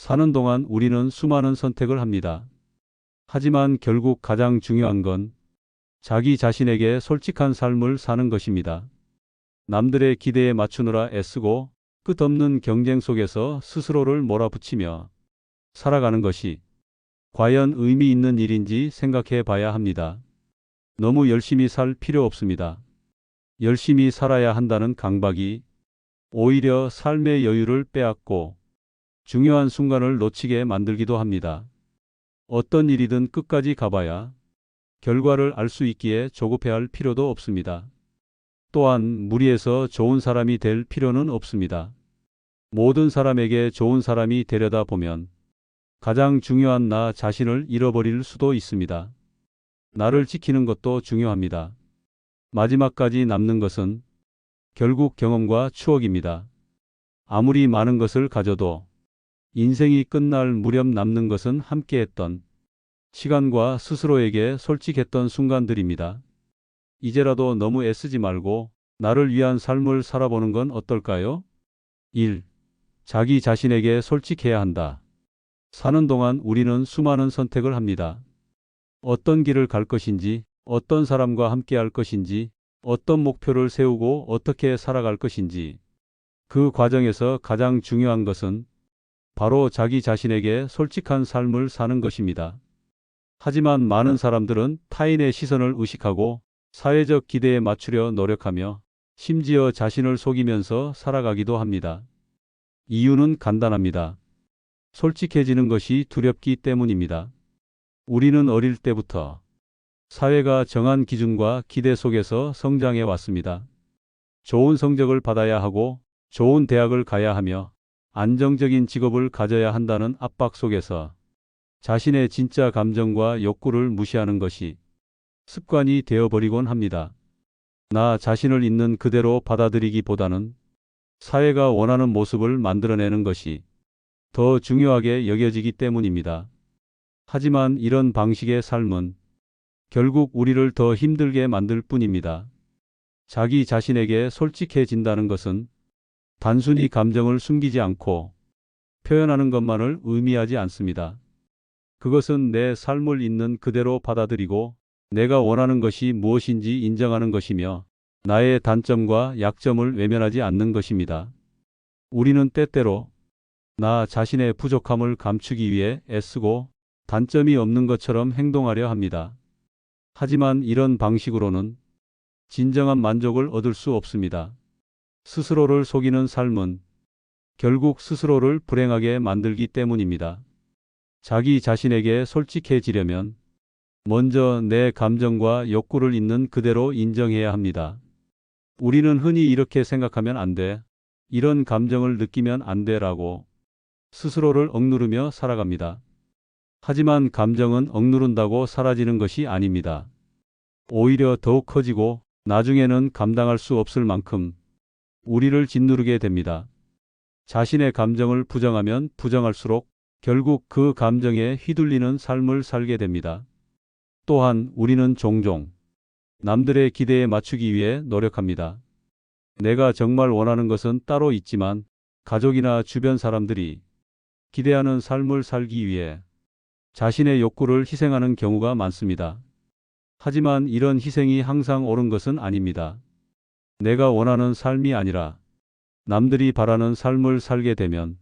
사는 동안 우리는 수많은 선택을 합니다. 하지만 결국 가장 중요한 건 자기 자신에게 솔직한 삶을 사는 것입니다. 남들의 기대에 맞추느라 애쓰고 끝없는 경쟁 속에서 스스로를 몰아붙이며 살아가는 것이 과연 의미 있는 일인지 생각해 봐야 합니다. 너무 열심히 살 필요 없습니다. 열심히 살아야 한다는 강박이 오히려 삶의 여유를 빼앗고 중요한 순간을 놓치게 만들기도 합니다. 어떤 일이든 끝까지 가봐야 결과를 알 수 있기에 조급해할 필요도 없습니다. 또한 무리해서 좋은 사람이 될 필요는 없습니다. 모든 사람에게 좋은 사람이 되려다 보면 가장 중요한 나 자신을 잃어버릴 수도 있습니다. 나를 지키는 것도 중요합니다. 마지막까지 남는 것은 결국 경험과 추억입니다. 아무리 많은 것을 가져도 인생이 끝날 무렵 남는 것은 함께했던 시간과 스스로에게 솔직했던 순간들입니다. 이제라도 너무 애쓰지 말고 나를 위한 삶을 살아보는 건 어떨까요? 1. 자기 자신에게 솔직해야 한다. 사는 동안 우리는 수많은 선택을 합니다. 어떤 길을 갈 것인지, 어떤 사람과 함께 할 것인지, 어떤 목표를 세우고 어떻게 살아갈 것인지. 그 과정에서 가장 중요한 것은 바로 자기 자신에게 솔직한 삶을 사는 것입니다. 하지만 많은 사람들은 타인의 시선을 의식하고 사회적 기대에 맞추려 노력하며 심지어 자신을 속이면서 살아가기도 합니다. 이유는 간단합니다. 솔직해지는 것이 두렵기 때문입니다. 우리는 어릴 때부터 사회가 정한 기준과 기대 속에서 성장해 왔습니다. 좋은 성적을 받아야 하고 좋은 대학을 가야 하며 안정적인 직업을 가져야 한다는 압박 속에서 자신의 진짜 감정과 욕구를 무시하는 것이 습관이 되어버리곤 합니다. 나 자신을 있는 그대로 받아들이기보다는 사회가 원하는 모습을 만들어내는 것이 더 중요하게 여겨지기 때문입니다. 하지만 이런 방식의 삶은 결국 우리를 더 힘들게 만들 뿐입니다. 자기 자신에게 솔직해진다는 것은 단순히 감정을 숨기지 않고 표현하는 것만을 의미하지 않습니다. 그것은 내 삶을 있는 그대로 받아들이고 내가 원하는 것이 무엇인지 인정하는 것이며 나의 단점과 약점을 외면하지 않는 것입니다. 우리는 때때로 나 자신의 부족함을 감추기 위해 애쓰고 단점이 없는 것처럼 행동하려 합니다. 하지만 이런 방식으로는 진정한 만족을 얻을 수 없습니다. 스스로를 속이는 삶은 결국 스스로를 불행하게 만들기 때문입니다. 자기 자신에게 솔직해지려면 먼저 내 감정과 욕구를 있는 그대로 인정해야 합니다. 우리는 흔히 이렇게 생각하면 안 돼, 이런 감정을 느끼면 안 돼라고 스스로를 억누르며 살아갑니다. 하지만 감정은 억누른다고 사라지는 것이 아닙니다. 오히려 더욱 커지고 나중에는 감당할 수 없을 만큼 우리를 짓누르게 됩니다. 자신의 감정을 부정하면 부정할수록 결국 그 감정에 휘둘리는 삶을 살게 됩니다. 또한 우리는 종종 남들의 기대에 맞추기 위해 노력합니다. 내가 정말 원하는 것은 따로 있지만 가족이나 주변 사람들이 기대하는 삶을 살기 위해 자신의 욕구를 희생하는 경우가 많습니다. 하지만 이런 희생이 항상 옳은 것은 아닙니다. 내가 원하는 삶이 아니라 남들이 바라는 삶을 살게 되면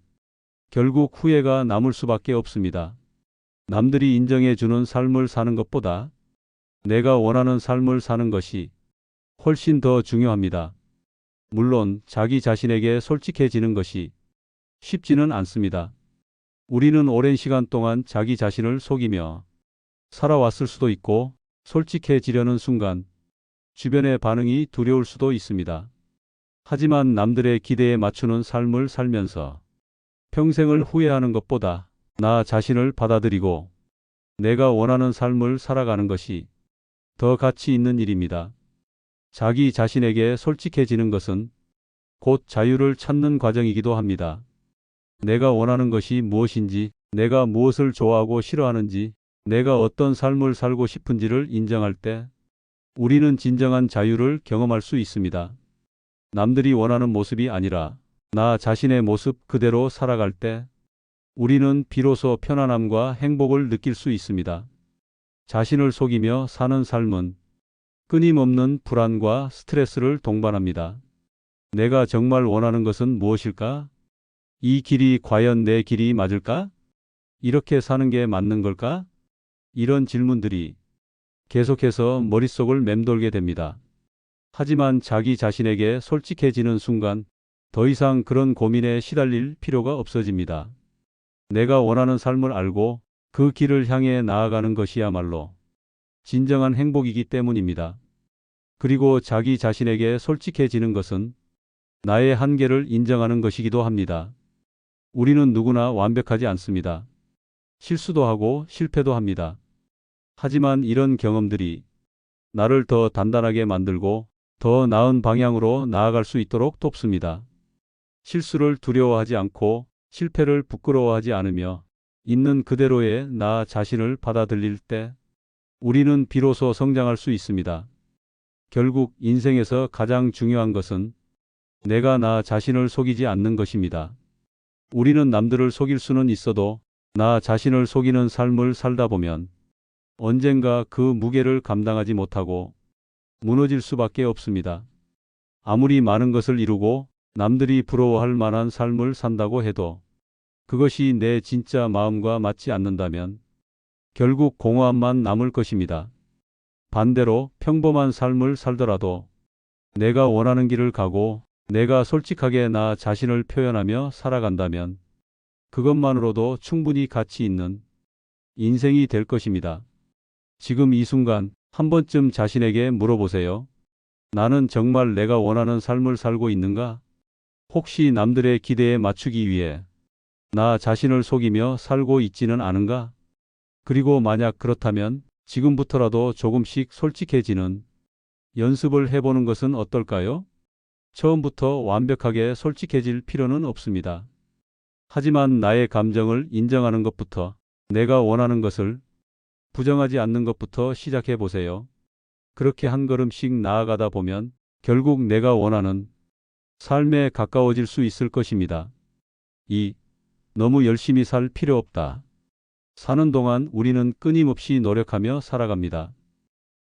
결국 후회가 남을 수밖에 없습니다. 남들이 인정해 주는 삶을 사는 것보다 내가 원하는 삶을 사는 것이 훨씬 더 중요합니다. 물론 자기 자신에게 솔직해지는 것이 쉽지는 않습니다. 우리는 오랜 시간 동안 자기 자신을 속이며 살아왔을 수도 있고 솔직해지려는 순간 주변의 반응이 두려울 수도 있습니다. 하지만 남들의 기대에 맞추는 삶을 살면서 평생을 후회하는 것보다 나 자신을 받아들이고 내가 원하는 삶을 살아가는 것이 더 가치 있는 일입니다. 자기 자신에게 솔직해지는 것은 곧 자유를 찾는 과정이기도 합니다. 내가 원하는 것이 무엇인지, 내가 무엇을 좋아하고 싫어하는지, 내가 어떤 삶을 살고 싶은지를 인정할 때 우리는 진정한 자유를 경험할 수 있습니다. 남들이 원하는 모습이 아니라 나 자신의 모습 그대로 살아갈 때 우리는 비로소 편안함과 행복을 느낄 수 있습니다. 자신을 속이며 사는 삶은 끊임없는 불안과 스트레스를 동반합니다. 내가 정말 원하는 것은 무엇일까? 이 길이 과연 내 길이 맞을까? 이렇게 사는 게 맞는 걸까? 이런 질문들이 계속해서 머릿속을 맴돌게 됩니다. 하지만 자기 자신에게 솔직해지는 순간 더 이상 그런 고민에 시달릴 필요가 없어집니다. 내가 원하는 삶을 알고 그 길을 향해 나아가는 것이야말로 진정한 행복이기 때문입니다. 그리고 자기 자신에게 솔직해지는 것은 나의 한계를 인정하는 것이기도 합니다. 우리는 누구나 완벽하지 않습니다. 실수도 하고 실패도 합니다. 하지만 이런 경험들이 나를 더 단단하게 만들고 더 나은 방향으로 나아갈 수 있도록 돕습니다. 실수를 두려워하지 않고 실패를 부끄러워하지 않으며 있는 그대로의 나 자신을 받아들일 때 우리는 비로소 성장할 수 있습니다. 결국 인생에서 가장 중요한 것은 내가 나 자신을 속이지 않는 것입니다. 우리는 남들을 속일 수는 있어도 나 자신을 속이는 삶을 살다 보면 언젠가 그 무게를 감당하지 못하고 무너질 수밖에 없습니다. 아무리 많은 것을 이루고 남들이 부러워할 만한 삶을 산다고 해도 그것이 내 진짜 마음과 맞지 않는다면 결국 공허함만 남을 것입니다. 반대로 평범한 삶을 살더라도 내가 원하는 길을 가고 내가 솔직하게 나 자신을 표현하며 살아간다면 그것만으로도 충분히 가치 있는 인생이 될 것입니다. 지금 이 순간 한 번쯤 자신에게 물어보세요. 나는 정말 내가 원하는 삶을 살고 있는가? 혹시 남들의 기대에 맞추기 위해 나 자신을 속이며 살고 있지는 않은가? 그리고 만약 그렇다면 지금부터라도 조금씩 솔직해지는 연습을 해보는 것은 어떨까요? 처음부터 완벽하게 솔직해질 필요는 없습니다. 하지만 나의 감정을 인정하는 것부터, 내가 원하는 것을 부정하지 않는 것부터 시작해 보세요. 그렇게 한 걸음씩 나아가다 보면 결국 내가 원하는 삶에 가까워질 수 있을 것입니다. 너무 열심히 살 필요 없다. 사는 동안 우리는 끊임없이 노력하며 살아갑니다.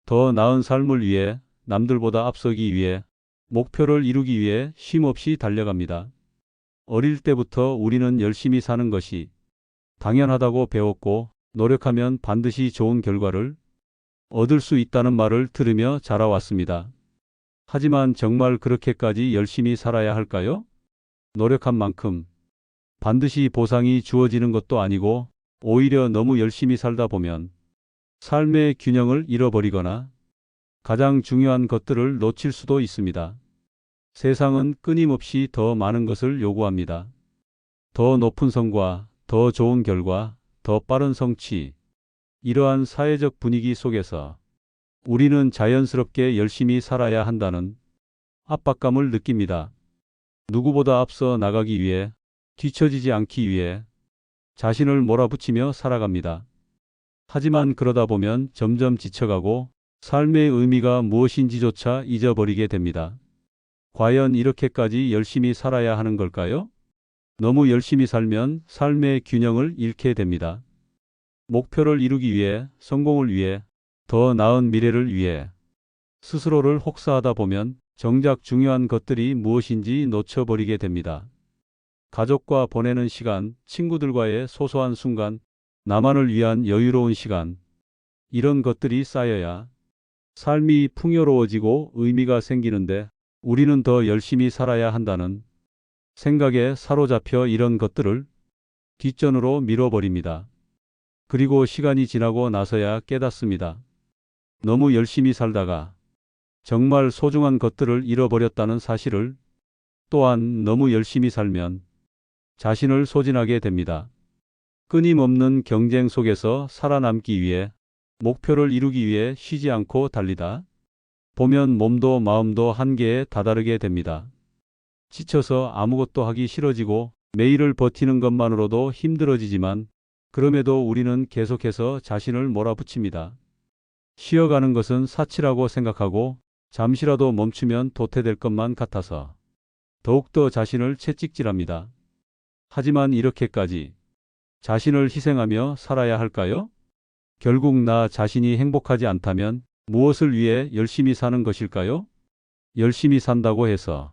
더 나은 삶을 위해, 남들보다 앞서기 위해, 목표를 이루기 위해 쉼없이 달려갑니다. 어릴 때부터 우리는 열심히 사는 것이 당연하다고 배웠고 노력하면 반드시 좋은 결과를 얻을 수 있다는 말을 들으며 자라왔습니다. 하지만 정말 그렇게까지 열심히 살아야 할까요? 노력한 만큼 반드시 보상이 주어지는 것도 아니고 오히려 너무 열심히 살다 보면 삶의 균형을 잃어버리거나 가장 중요한 것들을 놓칠 수도 있습니다. 세상은 끊임없이 더 많은 것을 요구합니다. 더 높은 성과, 더 좋은 결과, 더 빠른 성취. 이러한 사회적 분위기 속에서 우리는 자연스럽게 열심히 살아야 한다는 압박감을 느낍니다. 누구보다 앞서 나가기 위해, 뒤처지지 않기 위해 자신을 몰아붙이며 살아갑니다. 하지만 그러다 보면 점점 지쳐가고 삶의 의미가 무엇인지조차 잊어버리게 됩니다. 과연 이렇게까지 열심히 살아야 하는 걸까요? 너무 열심히 살면 삶의 균형을 잃게 됩니다. 목표를 이루기 위해, 성공을 위해, 더 나은 미래를 위해 스스로를 혹사하다 보면 정작 중요한 것들이 무엇인지 놓쳐버리게 됩니다. 가족과 보내는 시간, 친구들과의 소소한 순간, 나만을 위한 여유로운 시간, 이런 것들이 쌓여야 삶이 풍요로워지고 의미가 생기는데 우리는 더 열심히 살아야 한다는 생각에 사로잡혀 이런 것들을 뒷전으로 밀어버립니다. 그리고 시간이 지나고 나서야 깨닫습니다. 너무 열심히 살다가 정말 소중한 것들을 잃어버렸다는 사실을. 또한 너무 열심히 살면 자신을 소진하게 됩니다. 끊임없는 경쟁 속에서 살아남기 위해, 목표를 이루기 위해 쉬지 않고 달리다 보면 몸도 마음도 한계에 다다르게 됩니다. 지쳐서 아무것도 하기 싫어지고 매일을 버티는 것만으로도 힘들어지지만 그럼에도 우리는 계속해서 자신을 몰아붙입니다. 쉬어가는 것은 사치라고 생각하고 잠시라도 멈추면 도태될 것만 같아서 더욱더 자신을 채찍질합니다. 하지만 이렇게까지 자신을 희생하며 살아야 할까요? 결국 나 자신이 행복하지 않다면 무엇을 위해 열심히 사는 것일까요? 열심히 산다고 해서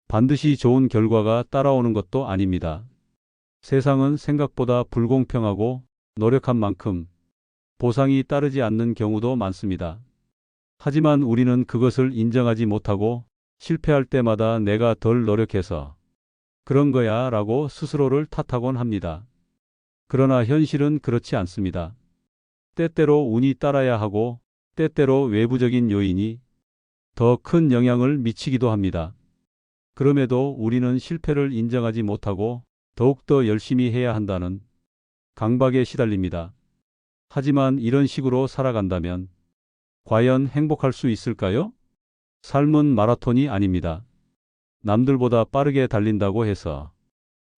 반드시 좋은 결과가 따라오는 것도 아닙니다. 세상은 생각보다 불공평하고 노력한 만큼 보상이 따르지 않는 경우도 많습니다. 하지만 우리는 그것을 인정하지 못하고 실패할 때마다 내가 덜 노력해서 그런 거야 라고 스스로를 탓하곤 합니다. 그러나 현실은 그렇지 않습니다. 때때로 운이 따라야 하고 때때로 외부적인 요인이 더 큰 영향을 미치기도 합니다. 그럼에도 우리는 실패를 인정하지 못하고 더욱더 열심히 해야 한다는 강박에 시달립니다. 하지만 이런 식으로 살아간다면 과연 행복할 수 있을까요? 삶은 마라톤이 아닙니다. 남들보다 빠르게 달린다고 해서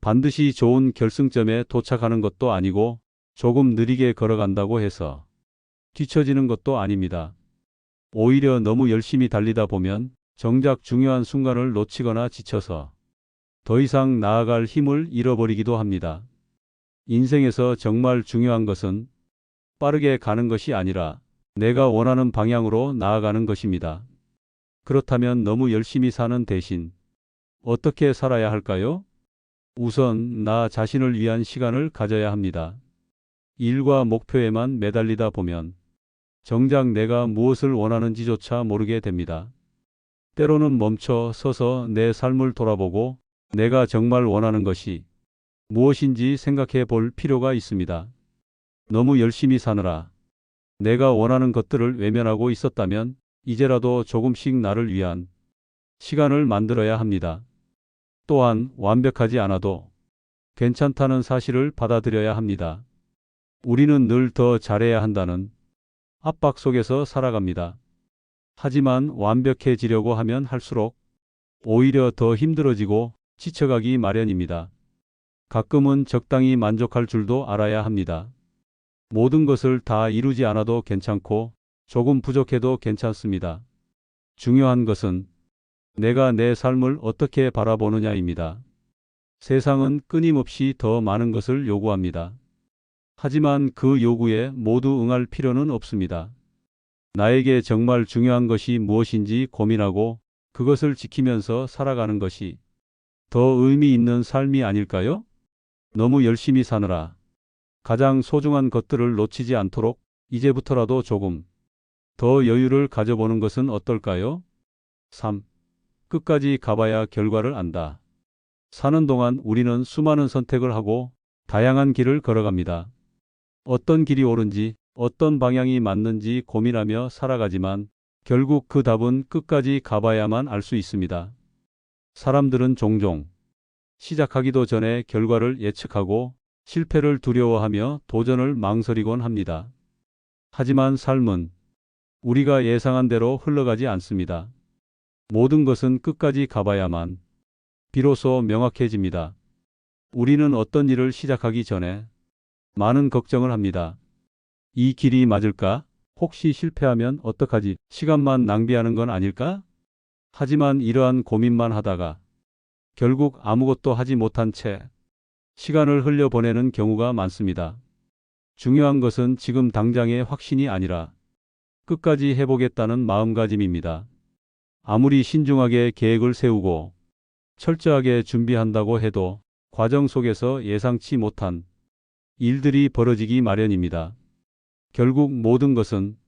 반드시 좋은 결승점에 도착하는 것도 아니고 조금 느리게 걸어간다고 해서 뒤처지는 것도 아닙니다. 오히려 너무 열심히 달리다 보면 정작 중요한 순간을 놓치거나 지쳐서 더 이상 나아갈 힘을 잃어버리기도 합니다. 인생에서 정말 중요한 것은 빠르게 가는 것이 아니라 내가 원하는 방향으로 나아가는 것입니다. 그렇다면 너무 열심히 사는 대신 어떻게 살아야 할까요? 우선 나 자신을 위한 시간을 가져야 합니다. 일과 목표에만 매달리다 보면 정작 내가 무엇을 원하는지조차 모르게 됩니다. 때로는 멈춰 서서 내 삶을 돌아보고 내가 정말 원하는 것이 무엇인지 생각해 볼 필요가 있습니다. 너무 열심히 사느라 내가 원하는 것들을 외면하고 있었다면 이제라도 조금씩 나를 위한 시간을 만들어야 합니다. 또한 완벽하지 않아도 괜찮다는 사실을 받아들여야 합니다. 우리는 늘 더 잘해야 한다는 압박 속에서 살아갑니다. 하지만 완벽해지려고 하면 할수록 오히려 더 힘들어지고 지쳐가기 마련입니다. 가끔은 적당히 만족할 줄도 알아야 합니다. 모든 것을 다 이루지 않아도 괜찮고 조금 부족해도 괜찮습니다. 중요한 것은 내가 내 삶을 어떻게 바라보느냐입니다. 세상은 끊임없이 더 많은 것을 요구합니다. 하지만 그 요구에 모두 응할 필요는 없습니다. 나에게 정말 중요한 것이 무엇인지 고민하고 그것을 지키면서 살아가는 것이 더 의미 있는 삶이 아닐까요? 너무 열심히 사느라 가장 소중한 것들을 놓치지 않도록 이제부터라도 조금 더 여유를 가져보는 것은 어떨까요? 3. 끝까지 가봐야 결과를 안다. 사는 동안 우리는 수많은 선택을 하고 다양한 길을 걸어갑니다. 어떤 길이 옳은지, 어떤 방향이 맞는지 고민하며 살아가지만 결국 그 답은 끝까지 가봐야만 알 수 있습니다. 사람들은 종종 시작하기도 전에 결과를 예측하고 실패를 두려워하며 도전을 망설이곤 합니다. 하지만 삶은 우리가 예상한 대로 흘러가지 않습니다. 모든 것은 끝까지 가봐야만 비로소 명확해집니다. 우리는 어떤 일을 시작하기 전에 많은 걱정을 합니다. 이 길이 맞을까? 혹시 실패하면 어떡하지? 시간만 낭비하는 건 아닐까? 하지만 이러한 고민만 하다가 결국 아무것도 하지 못한 채 시간을 흘려보내는 경우가 많습니다. 중요한 것은 지금 당장의 확신이 아니라 끝까지 해보겠다는 마음가짐입니다. 아무리 신중하게 계획을 세우고 철저하게 준비한다고 해도 과정 속에서 예상치 못한 일들이 벌어지기 마련입니다. 결국 모든 것은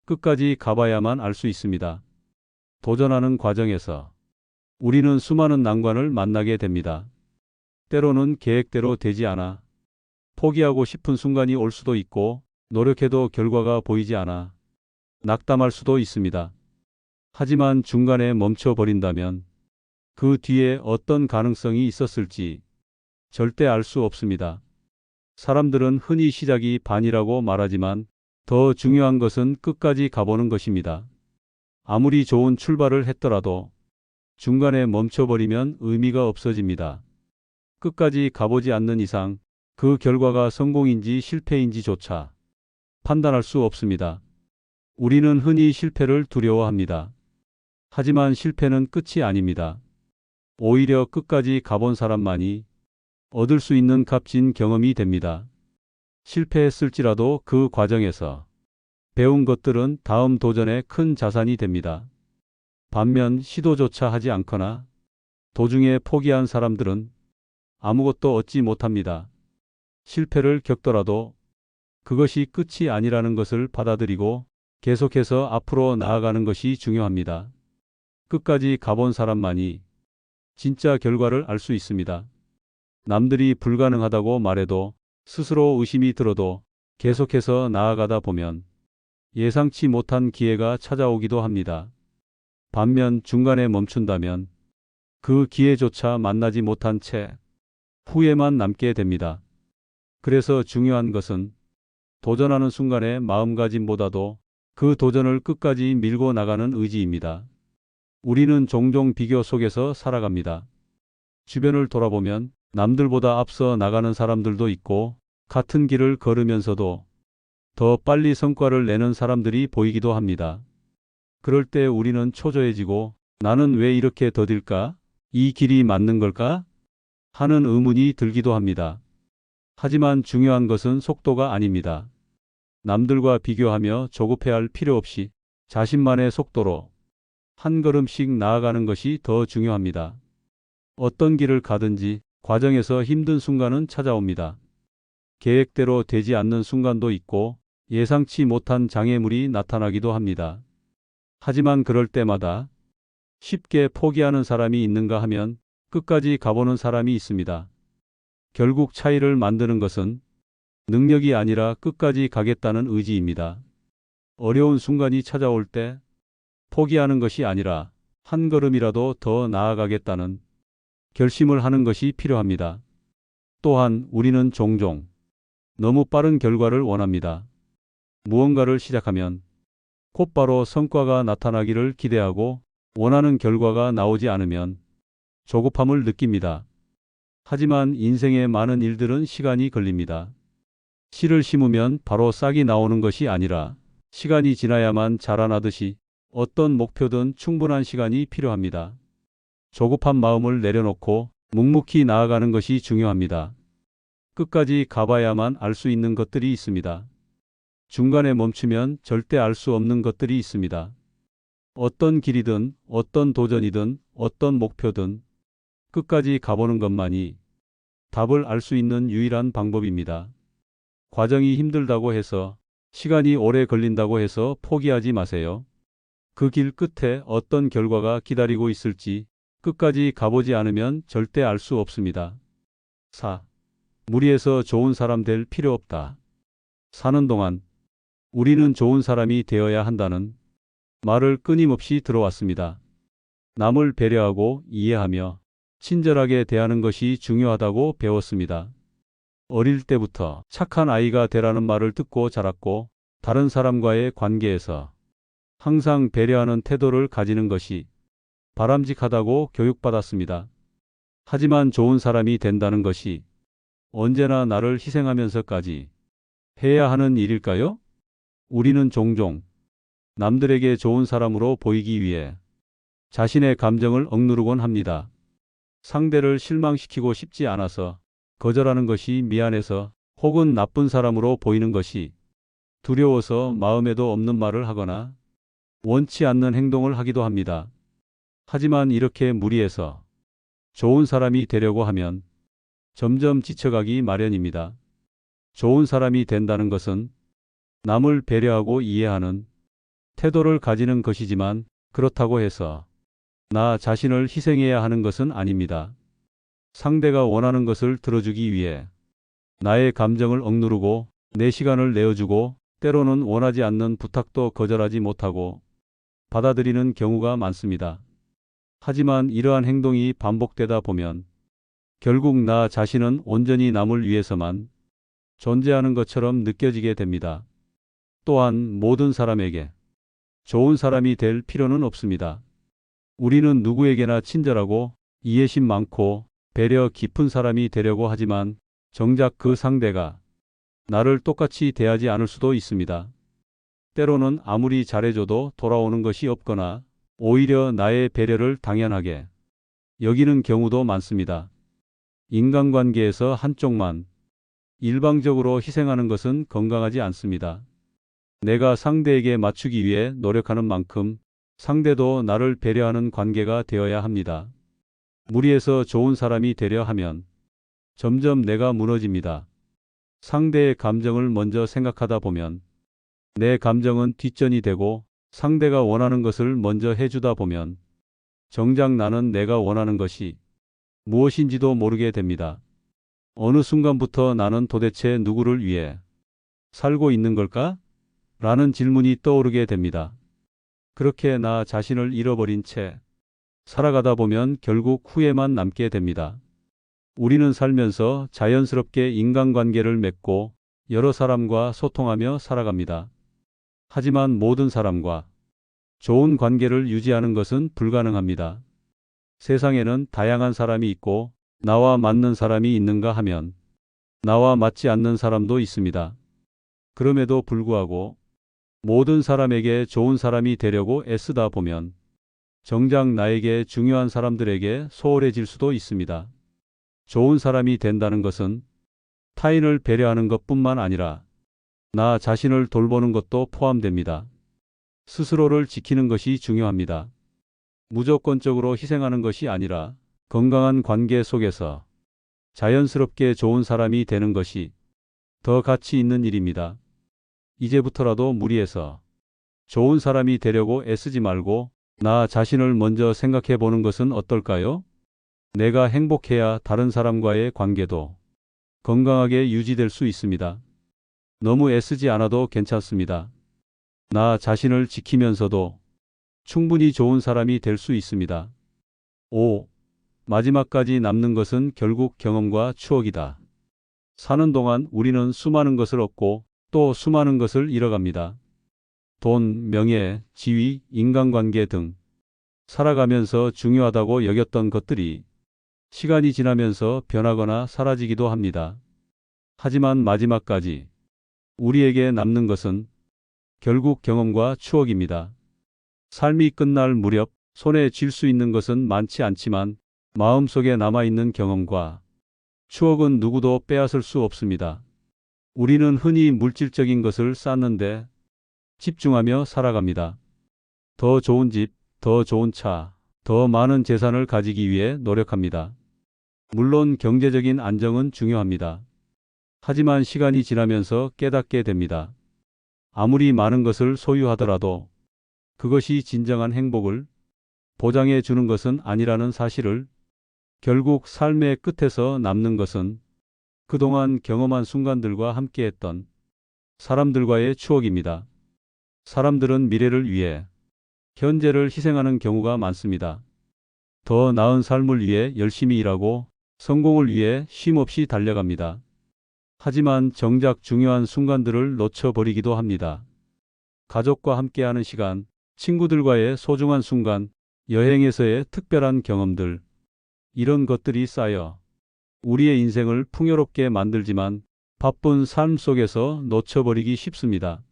끝까지 가봐야만 알 수 있습니다. 도전하는 과정에서 우리는 수많은 난관을 만나게 됩니다. 때로는 계획대로 되지 않아 포기하고 싶은 순간이 올 수도 있고 노력해도 결과가 보이지 않아 낙담할 수도 있습니다. 하지만 중간에 멈춰버린다면 그 뒤에 어떤 가능성이 있었을지 절대 알 수 없습니다. 사람들은 흔히 시작이 반이라고 말하지만 더 중요한 것은 끝까지 가보는 것입니다. 아무리 좋은 출발을 했더라도 중간에 멈춰버리면 의미가 없어집니다. 끝까지 가보지 않는 이상 그 결과가 성공인지 실패인지조차 판단할 수 없습니다. 우리는 흔히 실패를 두려워합니다. 하지만 실패는 끝이 아닙니다. 오히려 끝까지 가본 사람만이 얻을 수 있는 값진 경험이 됩니다. 실패했을지라도 그 과정에서 배운 것들은 다음 도전에 큰 자산이 됩니다. 반면 시도조차 하지 않거나 도중에 포기한 사람들은 아무것도 얻지 못합니다. 실패를 겪더라도 그것이 끝이 아니라는 것을 받아들이고 계속해서 앞으로 나아가는 것이 중요합니다. 끝까지 가본 사람만이 진짜 결과를 알 수 있습니다. 남들이 불가능하다고 말해도 스스로 의심이 들어도 계속해서 나아가다 보면 예상치 못한 기회가 찾아오기도 합니다. 반면 중간에 멈춘다면 그 기회조차 만나지 못한 채 후회만 남게 됩니다. 그래서 중요한 것은 도전하는 순간의 마음가짐보다도 그 도전을 끝까지 밀고 나가는 의지입니다. 우리는 종종 비교 속에서 살아갑니다. 주변을 돌아보면 남들보다 앞서 나가는 사람들도 있고 같은 길을 걸으면서도 더 빨리 성과를 내는 사람들이 보이기도 합니다. 그럴 때 우리는 초조해지고 나는 왜 이렇게 더딜까? 이 길이 맞는 걸까? 하는 의문이 들기도 합니다. 하지만 중요한 것은 속도가 아닙니다. 남들과 비교하며 조급해할 필요 없이 자신만의 속도로 한 걸음씩 나아가는 것이 더 중요합니다. 어떤 길을 가든지 과정에서 힘든 순간은 찾아옵니다. 계획대로 되지 않는 순간도 있고 예상치 못한 장애물이 나타나기도 합니다. 하지만 그럴 때마다 쉽게 포기하는 사람이 있는가 하면 끝까지 가보는 사람이 있습니다. 결국 차이를 만드는 것은 능력이 아니라 끝까지 가겠다는 의지입니다. 어려운 순간이 찾아올 때 포기하는 것이 아니라 한 걸음이라도 더 나아가겠다는 결심을 하는 것이 필요합니다. 또한 우리는 종종 너무 빠른 결과를 원합니다. 무언가를 시작하면 곧바로 성과가 나타나기를 기대하고 원하는 결과가 나오지 않으면 조급함을 느낍니다. 하지만 인생의 많은 일들은 시간이 걸립니다. 씨를 심으면 바로 싹이 나오는 것이 아니라 시간이 지나야만 자라나듯이 어떤 목표든 충분한 시간이 필요합니다. 조급한 마음을 내려놓고 묵묵히 나아가는 것이 중요합니다. 끝까지 가봐야만 알 수 있는 것들이 있습니다. 중간에 멈추면 절대 알 수 없는 것들이 있습니다. 어떤 길이든 어떤 도전이든 어떤 목표든 끝까지 가보는 것만이 답을 알 수 있는 유일한 방법입니다. 과정이 힘들다고 해서 시간이 오래 걸린다고 해서 포기하지 마세요. 그 길 끝에 어떤 결과가 기다리고 있을지 끝까지 가보지 않으면 절대 알 수 없습니다. 4. 무리해서 좋은 사람 될 필요 없다. 사는 동안 우리는 좋은 사람이 되어야 한다는 말을 끊임없이 들어왔습니다. 남을 배려하고 이해하며 친절하게 대하는 것이 중요하다고 배웠습니다. 어릴 때부터 착한 아이가 되라는 말을 듣고 자랐고 다른 사람과의 관계에서 항상 배려하는 태도를 가지는 것이 바람직하다고 교육받았습니다. 하지만 좋은 사람이 된다는 것이 언제나 나를 희생하면서까지 해야 하는 일일까요? 우리는 종종 남들에게 좋은 사람으로 보이기 위해 자신의 감정을 억누르곤 합니다. 상대를 실망시키고 싶지 않아서 거절하는 것이 미안해서 혹은 나쁜 사람으로 보이는 것이 두려워서 마음에도 없는 말을 하거나 원치 않는 행동을 하기도 합니다. 하지만 이렇게 무리해서 좋은 사람이 되려고 하면 점점 지쳐가기 마련입니다. 좋은 사람이 된다는 것은 남을 배려하고 이해하는 태도를 가지는 것이지만 그렇다고 해서 나 자신을 희생해야 하는 것은 아닙니다. 상대가 원하는 것을 들어주기 위해 나의 감정을 억누르고 내 시간을 내어주고 때로는 원하지 않는 부탁도 거절하지 못하고 받아들이는 경우가 많습니다. 하지만 이러한 행동이 반복되다 보면 결국 나 자신은 온전히 남을 위해서만 존재하는 것처럼 느껴지게 됩니다. 또한 모든 사람에게 좋은 사람이 될 필요는 없습니다. 우리는 누구에게나 친절하고 이해심 많고 배려 깊은 사람이 되려고 하지만 정작 그 상대가 나를 똑같이 대하지 않을 수도 있습니다. 때로는 아무리 잘해줘도 돌아오는 것이 없거나 오히려 나의 배려를 당연하게 여기는 경우도 많습니다. 인간관계에서 한쪽만 일방적으로 희생하는 것은 건강하지 않습니다. 내가 상대에게 맞추기 위해 노력하는 만큼 상대도 나를 배려하는 관계가 되어야 합니다. 무리해서 좋은 사람이 되려 하면 점점 내가 무너집니다. 상대의 감정을 먼저 생각하다 보면 내 감정은 뒷전이 되고 상대가 원하는 것을 먼저 해주다 보면 정작 나는 내가 원하는 것이 무엇인지도 모르게 됩니다. 어느 순간부터 나는 도대체 누구를 위해 살고 있는 걸까? 라는 질문이 떠오르게 됩니다. 그렇게 나 자신을 잃어버린 채 살아가다 보면 결국 후회만 남게 됩니다. 우리는 살면서 자연스럽게 인간관계를 맺고 여러 사람과 소통하며 살아갑니다. 하지만 모든 사람과 좋은 관계를 유지하는 것은 불가능합니다. 세상에는 다양한 사람이 있고 나와 맞는 사람이 있는가 하면 나와 맞지 않는 사람도 있습니다. 그럼에도 불구하고 모든 사람에게 좋은 사람이 되려고 애쓰다 보면 정작 나에게 중요한 사람들에게 소홀해질 수도 있습니다. 좋은 사람이 된다는 것은 타인을 배려하는 것뿐만 아니라 나 자신을 돌보는 것도 포함됩니다. 스스로를 지키는 것이 중요합니다. 무조건적으로 희생하는 것이 아니라 건강한 관계 속에서 자연스럽게 좋은 사람이 되는 것이 더 가치 있는 일입니다. 이제부터라도 무리해서 좋은 사람이 되려고 애쓰지 말고 나 자신을 먼저 생각해 보는 것은 어떨까요? 내가 행복해야 다른 사람과의 관계도 건강하게 유지될 수 있습니다. 너무 애쓰지 않아도 괜찮습니다. 나 자신을 지키면서도 충분히 좋은 사람이 될 수 있습니다. 5. 마지막까지 남는 것은 결국 경험과 추억이다. 사는 동안 우리는 수많은 것을 얻고 또 수많은 것을 잃어갑니다. 돈, 명예, 지위, 인간관계 등 살아가면서 중요하다고 여겼던 것들이 시간이 지나면서 변하거나 사라지기도 합니다. 하지만 마지막까지 우리에게 남는 것은 결국 경험과 추억입니다. 삶이 끝날 무렵 손에 쥘 수 있는 것은 많지 않지만 마음속에 남아있는 경험과 추억은 누구도 빼앗을 수 없습니다. 우리는 흔히 물질적인 것을 쌓는데 집중하며 살아갑니다. 더 좋은 집, 더 좋은 차, 더 많은 재산을 가지기 위해 노력합니다. 물론 경제적인 안정은 중요합니다. 하지만 시간이 지나면서 깨닫게 됩니다. 아무리 많은 것을 소유하더라도 그것이 진정한 행복을 보장해 주는 것은 아니라는 사실을, 결국 삶의 끝에서 남는 것은 그동안 경험한 순간들과 함께했던 사람들과의 추억입니다. 사람들은 미래를 위해 현재를 희생하는 경우가 많습니다. 더 나은 삶을 위해 열심히 일하고 성공을 위해 쉼없이 달려갑니다. 하지만 정작 중요한 순간들을 놓쳐버리기도 합니다. 가족과 함께하는 시간, 친구들과의 소중한 순간, 여행에서의 특별한 경험들, 이런 것들이 쌓여 우리의 인생을 풍요롭게 만들지만 바쁜 삶 속에서 놓쳐버리기 쉽습니다.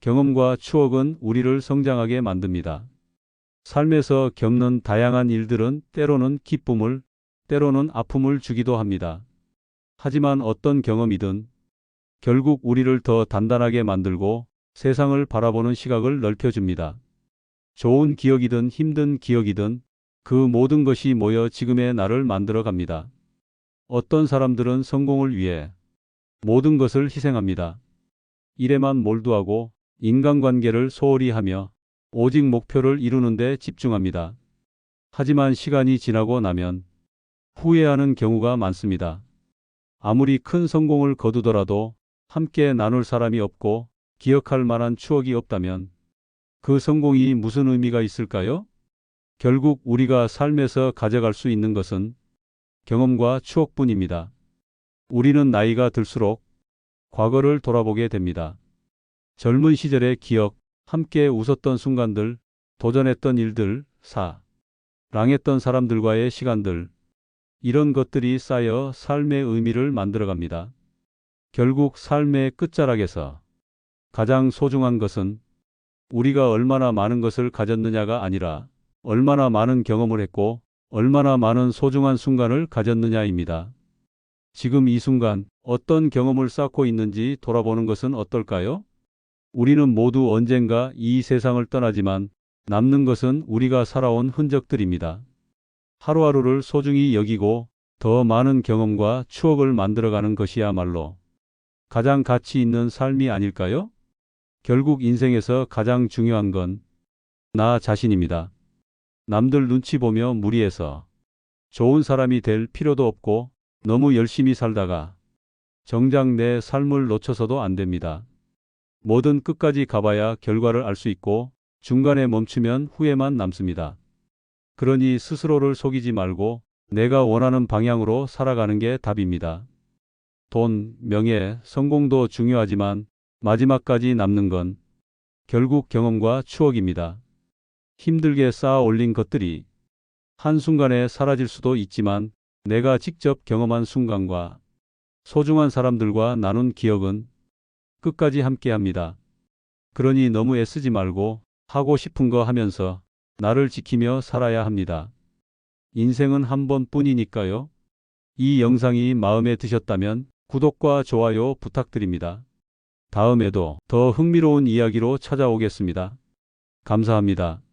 경험과 추억은 우리를 성장하게 만듭니다. 삶에서 겪는 다양한 일들은 때로는 기쁨을, 때로는 아픔을 주기도 합니다. 하지만 어떤 경험이든 결국 우리를 더 단단하게 만들고 세상을 바라보는 시각을 넓혀줍니다. 좋은 기억이든 힘든 기억이든 그 모든 것이 모여 지금의 나를 만들어 갑니다. 어떤 사람들은 성공을 위해 모든 것을 희생합니다. 일에만 몰두하고 인간관계를 소홀히 하며 오직 목표를 이루는 데 집중합니다. 하지만 시간이 지나고 나면 후회하는 경우가 많습니다. 아무리 큰 성공을 거두더라도 함께 나눌 사람이 없고 기억할 만한 추억이 없다면 그 성공이 무슨 의미가 있을까요? 결국 우리가 삶에서 가져갈 수 있는 것은 경험과 추억뿐입니다. 우리는 나이가 들수록 과거를 돌아보게 됩니다. 젊은 시절의 기억, 함께 웃었던 순간들, 도전했던 일들, 사랑했던 사람들과의 시간들, 이런 것들이 쌓여 삶의 의미를 만들어갑니다. 결국 삶의 끝자락에서 가장 소중한 것은 우리가 얼마나 많은 것을 가졌느냐가 아니라 얼마나 많은 경험을 했고 얼마나 많은 소중한 순간을 가졌느냐입니다. 지금 이 순간 어떤 경험을 쌓고 있는지 돌아보는 것은 어떨까요? 우리는 모두 언젠가 이 세상을 떠나지만 남는 것은 우리가 살아온 흔적들입니다. 하루하루를 소중히 여기고 더 많은 경험과 추억을 만들어가는 것이야말로 가장 가치 있는 삶이 아닐까요? 결국 인생에서 가장 중요한 건 나 자신입니다. 남들 눈치 보며 무리해서 좋은 사람이 될 필요도 없고 너무 열심히 살다가 정작 내 삶을 놓쳐서도 안 됩니다. 뭐든 끝까지 가봐야 결과를 알 수 있고 중간에 멈추면 후회만 남습니다. 그러니 스스로를 속이지 말고 내가 원하는 방향으로 살아가는 게 답입니다. 돈, 명예, 성공도 중요하지만 마지막까지 남는 건 결국 경험과 추억입니다. 힘들게 쌓아 올린 것들이 한순간에 사라질 수도 있지만 내가 직접 경험한 순간과 소중한 사람들과 나눈 기억은 끝까지 함께 합니다. 그러니 너무 애쓰지 말고 하고 싶은 거 하면서 나를 지키며 살아야 합니다. 인생은 한 번뿐이니까요. 이 영상이 마음에 드셨다면 구독과 좋아요 부탁드립니다. 다음에도 더 흥미로운 이야기로 찾아오겠습니다. 감사합니다.